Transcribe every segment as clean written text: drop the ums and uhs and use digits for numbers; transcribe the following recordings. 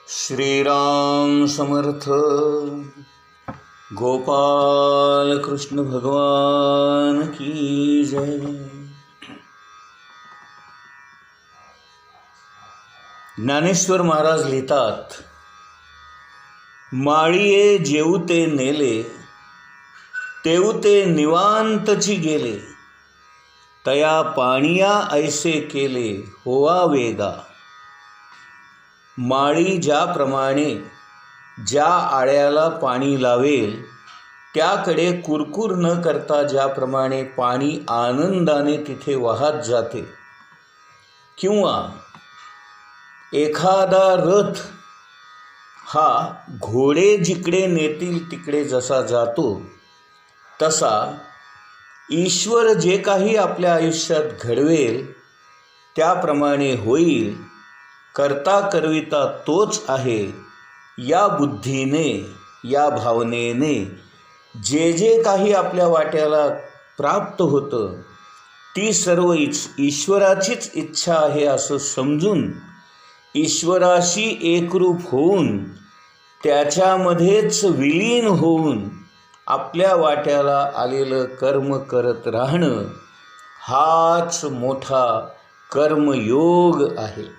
श्रीराम समर्थ. गोपाल कृष्ण भगवान की जय. ज्ञानेश्वर महाराज लिहितात, माळिये जेऊते नेले, तेऊते निवांतची गेले, तया पाणिया ऐसे केले होवा वेगा. माळी ज्याप्रमाणे ज्या आळ्याला पाणी लावेल त्याकडे कुरकुर न करता ज्याप्रमाणे पाणी आनंदाने तिथे वाहत जाते, किंवा एखादा रथ हा घोडे जिकडे नेतील तिकडे जसा जातो, तसा ईश्वर जे काही आपल्या आयुष्यात घडवेल त्याप्रमाणे होईल. करता करविता तोच आहे या बुद्धीने, या भावनेने जे जे काही आपल्या वाट्याला प्राप्त होतं ती सर्व ईश्वराचीच इच्छा आहे असं समजून ईश्वराशी एकरूप होऊन त्याच्यामध्येच विलीन होऊन आपल्या वाट्याला आलेलं कर्म करत राहणं हाच मोठा कर्मयोग आहे.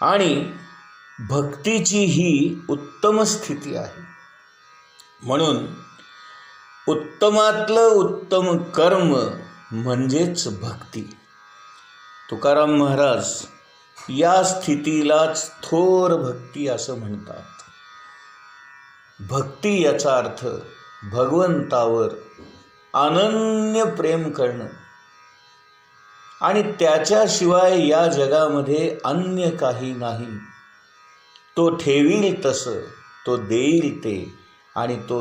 आणि भक्तीची ही उत्तम स्थिती आहे. म्हणून उत्तमातलं उत्तम कर्म म्हणजेच भक्ती. तुकाराम महाराज या स्थितीलाच थोर भक्ती असं म्हणतात. भक्ती याचा अर्थ भगवंतावर अनन्य प्रेम करणं आणि त्याच्याशिवाय या जगामध्ये अन्य काही नाही. तो ठेवील तसं, तो देईल ते, आणि तो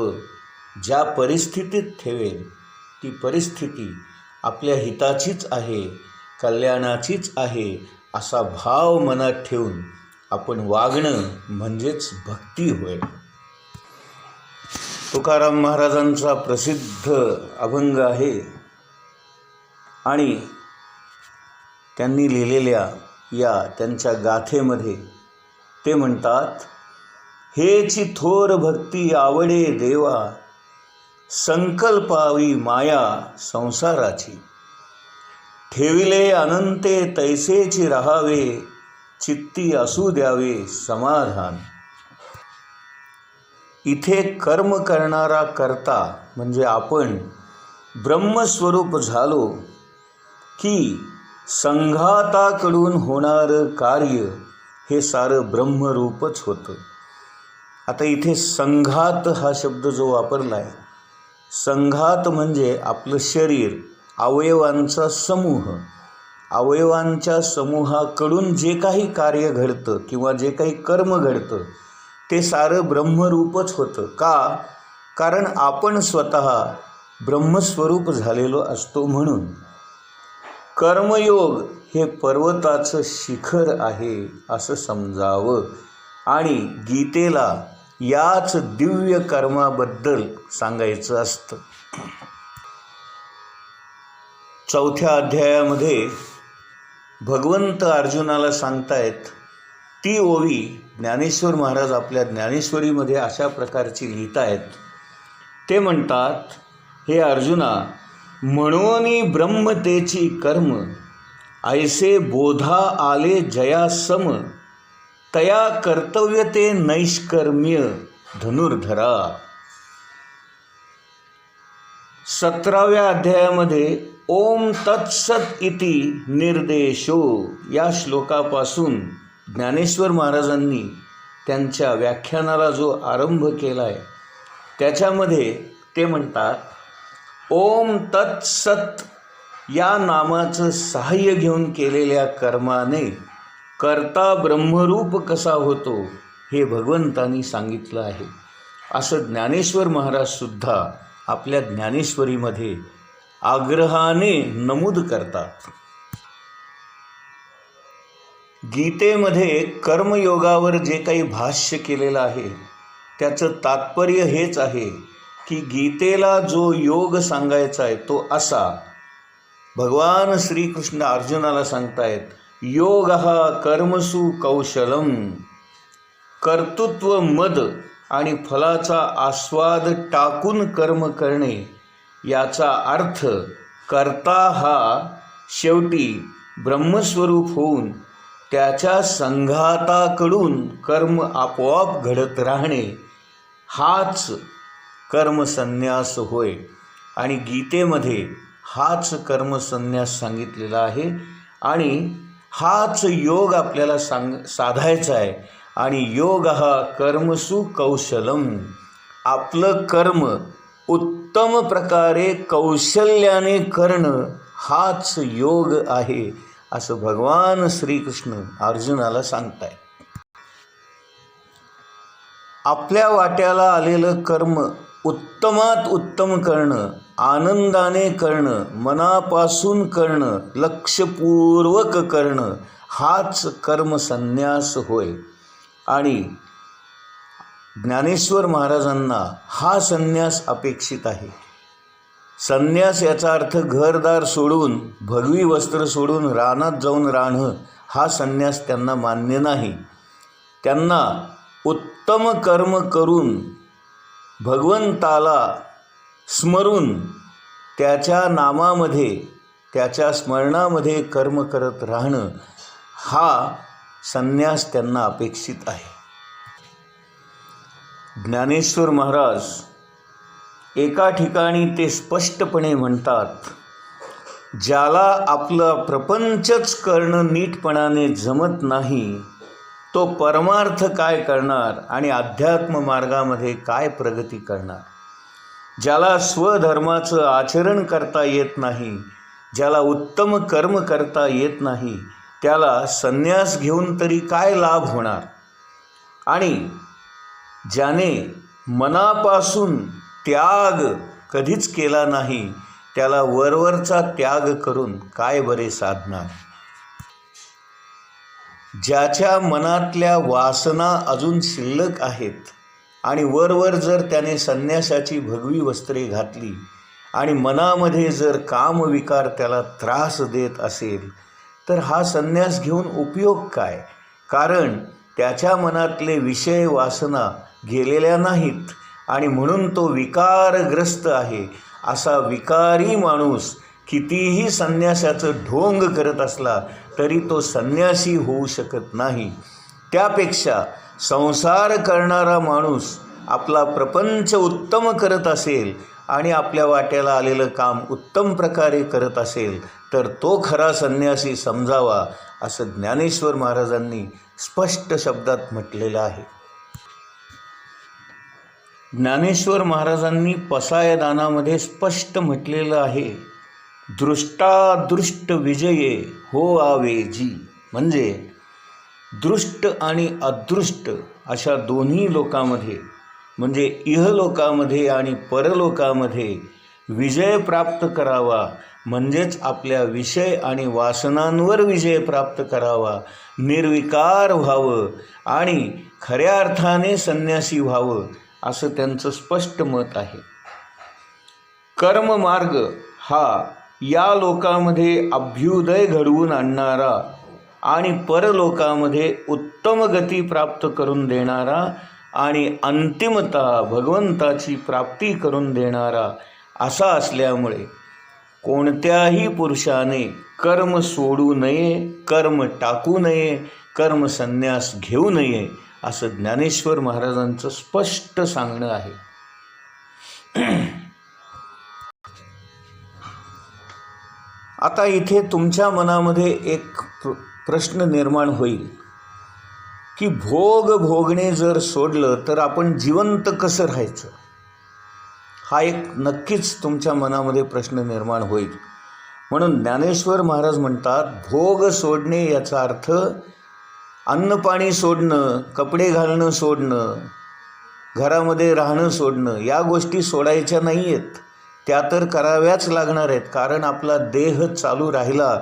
ज्या परिस्थितीत ठेवेल ती परिस्थिती आपल्या हिताचीच आहे, कल्याणाचीच आहे असा भाव मनात ठेवून आपण वागणं म्हणजेच भक्ती होय. तुकाराम महाराजांचा प्रसिद्ध अभंग आहे आणि त्यांनी लिहिलेल्या या त्यांच्या गाथेमध्ये ते म्हणतात, हेची थोर भक्ती आवडे देवा, संकल्पावी माया संसाराची, ठेविले अनंते तैसेची राहावे, चित्ती असू द्यावे समाधान. इथे कर्म करणारा कर्ता म्हणजे आपण ब्रह्मस्वरूप झालो की संघाताकडून होणारं कार्य हे सारं ब्रह्मरूपच होतं. आता इथे संघात हा शब्द जो वापरला आहे, संघात म्हणजे आपलं शरीर, अवयवांचा समूह. अवयवांच्या समूहाकडून जे काही कार्य घडतं किंवा जे काही कर्म घडतं ते सारं ब्रह्मरूपच होतं. का? कारण आपण स्वतः ब्रह्मस्वरूप झालेलो असतो. म्हणून कर्मयोग हे पर्वताचं शिखर आहे असं समजावं आणि गीतेला याच दिव्य कर्माबद्दल सांगायचं असतं. 4थ्या अध्यायामध्ये भगवंत अर्जुनाला सांगतायत ती ओवी ज्ञानेश्वर महाराज आपल्या ज्ञानेश्वरीमध्ये अशा प्रकारची लिहितायत. ते म्हणतात, हे अर्जुना, म्हणोनी ब्रह्मतेची कर्म, ऐसे बोधा आले जया सम, तया कर्तव्य ते नैष्कर्म्य धनुर्धरा. 17व्या अध्यायामध्ये ओम तत्सत इति निर्देशो या श्लोकापासून ज्ञानेश्वर महाराजांनी त्यांच्या व्याख्यानाला जो आरंभ केला आहे त्याच्यामध्ये ते म्हणतात, ओम तत्सत या नामाचं सहाय्य घेऊन केलेल्या कर्माने कर्ता ब्रह्मरूप कसा होतो हे भगवंतांनी सांगितलं आहे असं ज्ञानेश्वर महाराजसुद्धा आपल्या ज्ञानेश्वरीमध्ये आग्रहाने नमूद करतात. गीतेमध्ये कर्मयोगावर जे काही भाष्य केलेलं आहे त्याचं तात्पर्य हेच आहे की गीतेला जो योग सांगायचा आहे तो असा. भगवान श्रीकृष्ण अर्जुनाला सांगतायत, योगः कर्मसु कौशलम, कर्तृत्व मद आणि फलाचा आस्वाद टाकून कर्म करणे याचा अर्थ कर्ता हा शेवटी ब्रह्मस्वरूप होऊन त्याच्या संघाताकडून कर्म आपोआप घडत राहणे हाच कर्मसन्यास होय. आणि गीतेमध्ये हाच कर्मसन्यास सांगितलेला आहे आणि हाच योग आपल्याला साधायचा आहे. आणि योग हा कर्मसु कौशलम, आपलं कर्म उत्तम प्रकारे कौशल्याने करणं हाच योग आहे असं भगवान श्रीकृष्ण अर्जुनाला सांगताय. आपल्या वाट्याला आलेलं कर्म उत्तमात उत्तम करणं, आनंदाने करणं, मनापासून करणं, लक्षपूर्वक करणं हाच कर्मसन्यास होय. आणि ज्ञानेश्वर महाराजांना हा संन्यास अपेक्षित आहे. संन्यास याचा अर्थ घरदार सोडून, भगवी वस्त्र सोडून रानात जाऊन राहणं हा संन्यास त्यांना मान्य नाही. त्यांना उत्तम कर्म करून भगवंताला स्मरून त्याच्या नामामध्ये, त्याच्या स्मरणामध्ये कर्म करत राहणं हा संन्यास त्यांना अपेक्षित आहे. ज्ञानेश्वर महाराज एका ठिकाणी ते स्पष्टपणे म्हणतात, ज्याला आपला प्रपंचच करणं नीटपणाने जमत नाही तो परमार्थ काय करणार आणि अध्यात्म मार्गामध्ये काय प्रगती करणार. ज्याला स्वधर्माचं आचरण करता येत नाही, ज्याला उत्तम कर्म करता येत नाही, त्याला संन्यास घेऊन तरी काय लाभ होणार. आणि ज्याने मनापासून त्याग कधीच केला नाही त्याला वरवरचा त्याग करून काय बरे साधणार. ज्याच्या मनातल्या वासना अजून शिल्लक आहेत आणि वरवर जर त्याने संन्यासाची भगवी वस्त्रे घातली आणि मनामध्ये जर कामविकार त्याला त्रास देत असेल तर हा संन्यास घेऊन उपयोग काय. कारण त्याच्या मनातले विषय वासना गेलेल्या नाहीत आणि म्हणून तो विकारग्रस्त आहे. असा विकारी माणूस कितीही संन्यासाचं ढोंग करत असला तरी तो संन्यासी होऊ शकत नाही. त्यापेक्षा संसार करणारा माणूस आपला प्रपंच उत्तम करत असेल आणि आपल्या वाट्याला आलेलं काम उत्तम प्रकारे करत असेल तर तो खरा संन्यासी समजावा असं ज्ञानेश्वर महाराजांनी स्पष्ट शब्दात म्हटलेलं आहे. ज्ञानेश्वर महाराजांनी पसायदानामध्ये स्पष्ट म्हटलेलं आहे, दृष्टादृष्ट विजये हो आवे जी. म्हणजे दृष्ट आणि अदृष्ट अशा दोन्ही लोकामध्ये म्हणजे इहलोकामध्ये आणि परलोकामध्ये विजय प्राप्त करावा, म्हणजेच आपल्या विषय आणि वासनांवर विजय प्राप्त करावा, निर्विकार व्हावं आणि खऱ्या अर्थाने संन्यासी व्हावं असं त्यांचं स्पष्ट मत आहे. कर्ममार्ग हा या लोकामध्ये अभ्युदय घडवून आणणारा आणि परलोकामध्ये उत्तम गती प्राप्त करून देणारा आणि अंतिमतः भगवंताची प्राप्ती करून देणारा असा असल्यामुळे कोणत्याही पुरुषाने कर्म सोडू नये, कर्म टाकू नये, कर्मसन्यास घेऊ नये असं ज्ञानेश्वर महाराजांचं स्पष्ट सांगणं आहे. आता इथे तुमच्या मनामध्ये एक प्रश्न निर्माण होईल की भोग भोगणे जर सोडलं तर आपण जिवंत कसं राहायचं. हा एक नक्कीच तुमच्या मनामध्ये प्रश्न निर्माण होईल. म्हणून ज्ञानेश्वर महाराज म्हणतात, भोग सोडणे याचा अर्थ अन्न पाणी सोडणं, कपडे घालणं सोडणं, घरामध्ये राहणं सोडणं या गोष्टी सोडायच्या नाही आहेत. त्या तर कराव्याच लागणार आहेत. कारण आपला देह चालू राहिला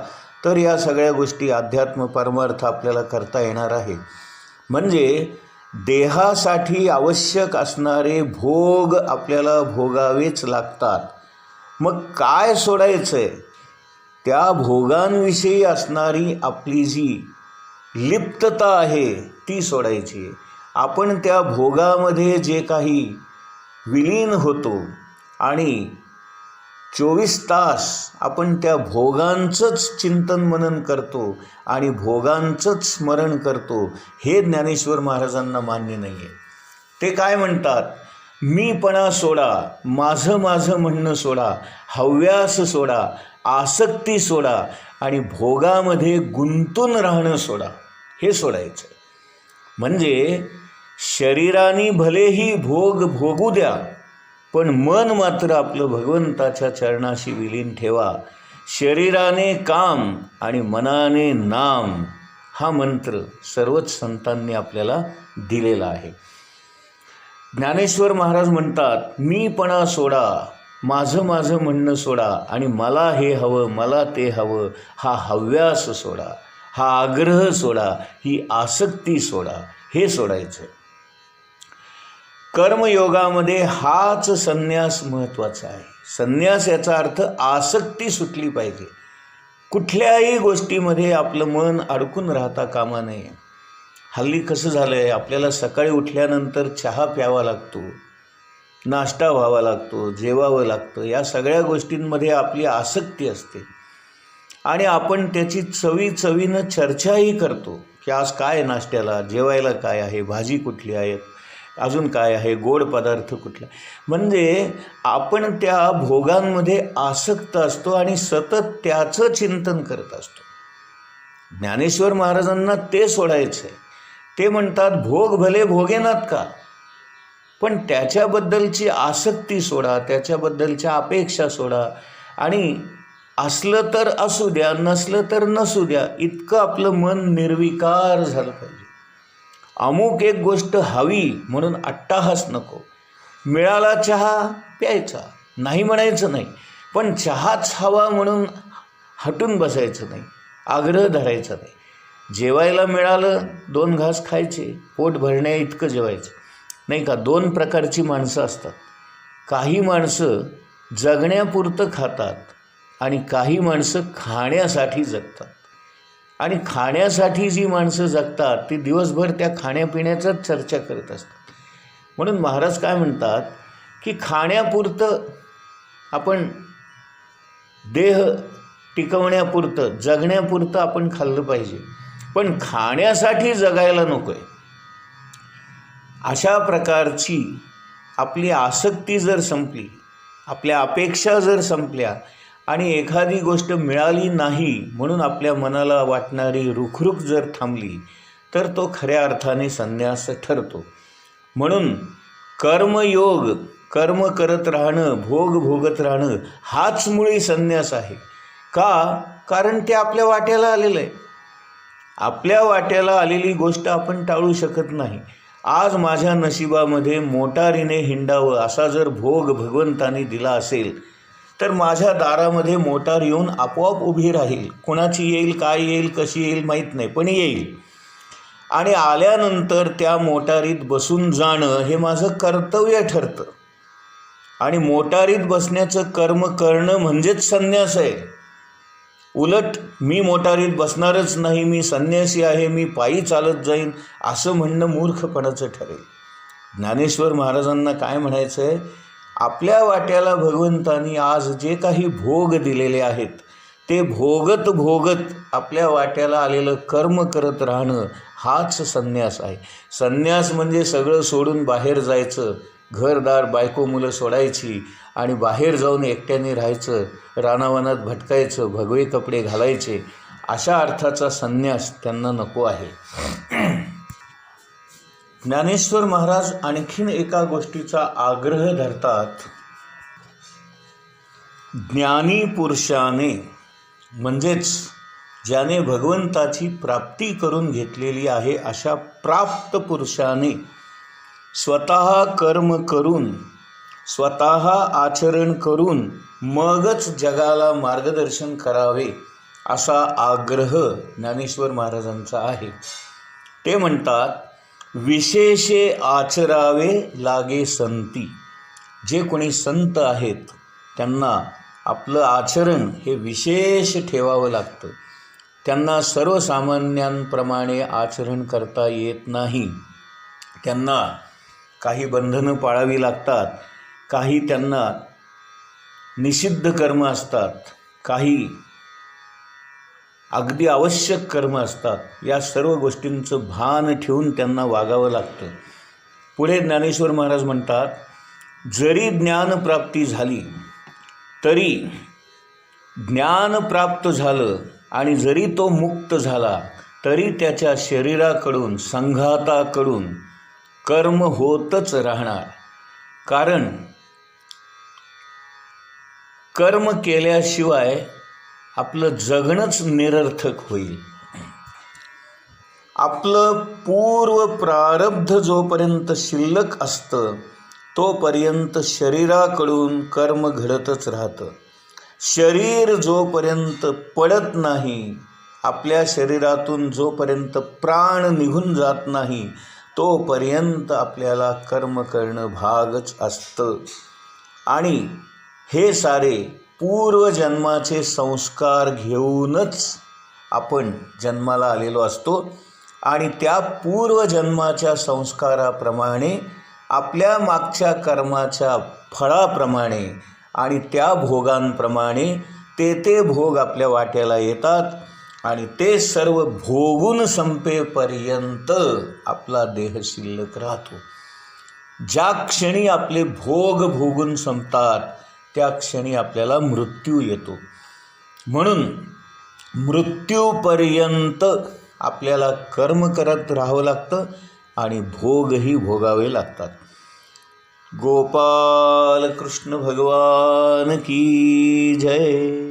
तर या सगळ्या गोष्टी अध्यात्म परमार्थ आपल्याला करता येणार आहे. म्हणजे देहासाठी आवश्यक असणारे भोग आपल्याला भोगावेच लागतात. मग काय सोडायचं आहे? त्या भोगांविषयी असणारी आपली जी लिप्तता आहे ती सोडायची. आपण त्या भोगामध्ये जे काही विलीन होतो आणि 24 तास आपण त्या भोगांचंच चिंतन मनन करतो आणि भोगांचंच स्मरण करतो, हे ज्ञानेश्वर महाराजांना मान्य नाही आहे. ते काय म्हणतात, मीपणा सोडा, माझं माझं म्हणणं सोडा, हव्यास सोडा, आसक्ती सोडा आणि भोगामध्ये गुंतून राहणं सोडा. हे सोडायचं. म्हणजे शरीराने भलेही भोग भोगू द्या, पण मन मात्र आपलं भगवंताच्या चरणाशी विलीन ठेवा. शरीराने काम आणि मनाने नाम, हा मंत्र सर्वच संतांनी आपल्याला दिलेला आहे. ज्ञानेश्वर महाराज म्हणतात, मीपणा सोडा, माझं माझं म्हणणं सोडा आणि मला हे हवं, मला ते हवं, हा हव्यास सोडा, हा आग्रह सोडा, ही आसक्ती सोडा. हे सोडायचं. कर्मयोगामध्ये हाच संन्यास महत्त्वाचा आहे. संन्यास याचा अर्थ आसक्ती सुटली पाहिजे. कुठल्याही गोष्टीमध्ये आपलं मन अडकून राहता कामा नये. हल्ली कसं झालं आहे, आपल्याला सकाळी उठल्यानंतर चहा प्यावा लागतो, नाश्ता व्हावा लागतो, जेवावं लागतं. या सगळ्या गोष्टींमध्ये आपली आसक्ती असते आणि आपण त्याची चवीनं चर्चाही करतो की आज काय नाश्त्याला, जेवायला काय आहे, भाजी कुठली आहे, अजून काय आहे, गोड पदार्थ कुठला. म्हणजे आपण त्या भोगांमध्ये आसक्त असतो आणि सतत त्याचं चिंतन करत असतो. ज्ञानेश्वर महाराजांना ते सोडायचं आहे. ते म्हणतात, भोग भले भोगेनात का, पण त्याच्याबद्दलची आसक्ती सोडा, त्याच्याबद्दलच्या अपेक्षा सोडा आणि असलं तर असू द्या, नसलं तर नसू द्या, इतकं आपलं मन निर्विकार झालं पाहिजे. अमुक एक गोष्ट हवी म्हणून अट्टाहास नको. मिळाला चहा प्यायचा, नाही म्हणायचं नाही, पण चहाच हवा म्हणून हटून बसायचं नाही, आग्रह धरायचा नाही. जेवायला मिळालं 2 घास खायचे, पोट भरण्या इतकं जेवायचं नाही का. 2 प्रकारची माणसं असतात. काही माणसं जगण्यापुरतं खातात आणि काही माणसं खाण्यासाठी जगतात. आणि खाण्यासाठी जी माणसं जगतात ती दिवसभर त्या खाण्यापिण्याचाच चर्चा करत असतात. म्हणून महाराज काय म्हणतात की खाण्यापुरतं आपण, देह टिकवण्यापुरतं, जगण्यापुरतं आपण खाल्लं पाहिजे, पण खाण्यासाठी जगायला नको आहे. अशा प्रकारची आपली आसक्ती जर संपली, आपल्या अपेक्षा जर संपल्या आणि एखादी गोष्ट मिळाली नाही म्हणून आपल्या मनाला वाटणारी रुखरुख जर थांबली, तर तो खऱ्या अर्थाने संन्यास ठरतो. म्हणून कर्मयोग, कर्म करत राहणं, भोग भोगत राहणं, हाच मुळी संन्यास आहे. का? कारण ते आपल्या वाट्याला आलेलं आहे. आपल्या वाट्याला आलेली गोष्ट आपण टाळू शकत नाही. आज माझ्या नशिबामध्ये मोटारीने हिंडावं असा जर भोग भगवंतानी दिला असेल, तर माझ्या दारामध्ये मोटार येऊन आपोआप उभी राहील. कोणाची येईल, काय येईल, कशी येईल माहीत नाही, पण येईल. आणि आल्यानंतर त्या मोटारीत बसून जाणं हे माझं कर्तव्य ठरतं. आणि मोटारीत बसण्याचं कर्म करणं म्हणजेच संन्यास आहे. उलट मी मोटारीत बसणारच नाही, मी संन्यासी आहे, मी पायी चालत जाईन, असं म्हणणं मूर्खपणाचं ठरेल. ज्ञानेश्वर महाराजांना काय म्हणायचं आहे, आपल्या वाट्याला भगवंतानी आज जे काही भोग दिलेले आहेत ते भोगत भोगत आपल्या वाट्याला आलेलं कर्म करत राहणं हाच संन्यास आहे. संन्यास म्हणजे सगळं सोडून बाहेर जायचं, घरदार बायको मुलं सोडायची आणि बाहेर जाऊन एकट्याने राहायचं, रानावनात भटकायचं, भगवे कपडे घालायचे, अशा अर्थाचा संन्यास त्यांना नको आहे. ज्ञानेश्वर महाराज आणखीन एका गोष्टीचा आग्रह धरतात. ज्ञानी पुरुषाने, म्हणजेच ज्याने भगवंताची प्राप्ती करून घेतलेली आहे अशा प्राप्त पुरुषाने स्वतः कर्म करून, स्वतः आचरण करून मगच जगाला मार्गदर्शन करावे असा आग्रह ज्ञानेश्वर महाराजांचा आहे. ते म्हणतात, विशेषे आचरावे लागे संती. जे कोणी संत आहेत त्यांना आपलं आचरण हे विशेष ठेवावं लागतं. त्यांना सर्वसामान्यांप्रमाणे आचरण करता येत नाही. त्यांना काही बंधनं पाळावी लागतात, काही त्यांना निषिद्ध कर्म असतात, काही अगदी आवश्यक कर्म असतात. या सर्व गोष्टींचं भान ठेवून त्यांना वागावं लागतं. पुढे ज्ञानेश्वर महाराज म्हणतात, जरी ज्ञानप्राप्ती झाली तरी ज्ञान प्राप्त झालं आणि जरी तो मुक्त झाला तरी त्याच्या शरीराकडून, संघाताकडून कर्म होतच राहणार. कारण कर्म केल्याशिवाय आपलं जगणंच निरर्थक होईल. आपलं पूर्व प्रारब्ध जोपर्यंत शिल्लक असतं तोपर्यंत शरीराकडून कर्म घडतच राहतं. शरीर जोपर्यंत पडत नाही, आपल्या शरीरातून जोपर्यंत प्राण निघून जात नाही तोपर्यंत आपल्याला कर्म करणं भागच असतं. आणि हे सारे पूर्वजन्माचे संस्कार घेऊनच आपण जन्माला आलेलो असतो आणि त्या पूर्वजन्माच्या संस्काराप्रमाणे, आपल्या मागच्या कर्माच्या फळाप्रमाणे आणि त्या भोगांप्रमाणे ते भोग आपल्या वाट्याला येतात आणि ते सर्व भोगून संपेपर्यंत आपला देह शिल्लक राहतो. ज्या क्षणी आपले भोग भोगून संपतात त्या क्षणी आपल्याला मृत्यू येतो. म्हणून मृत्यूपर्यंत आपल्याला कर्म करत राहावं लागतं आणि भोगही भोगावे लागतात. गोपाल कृष्ण भगवान की जय.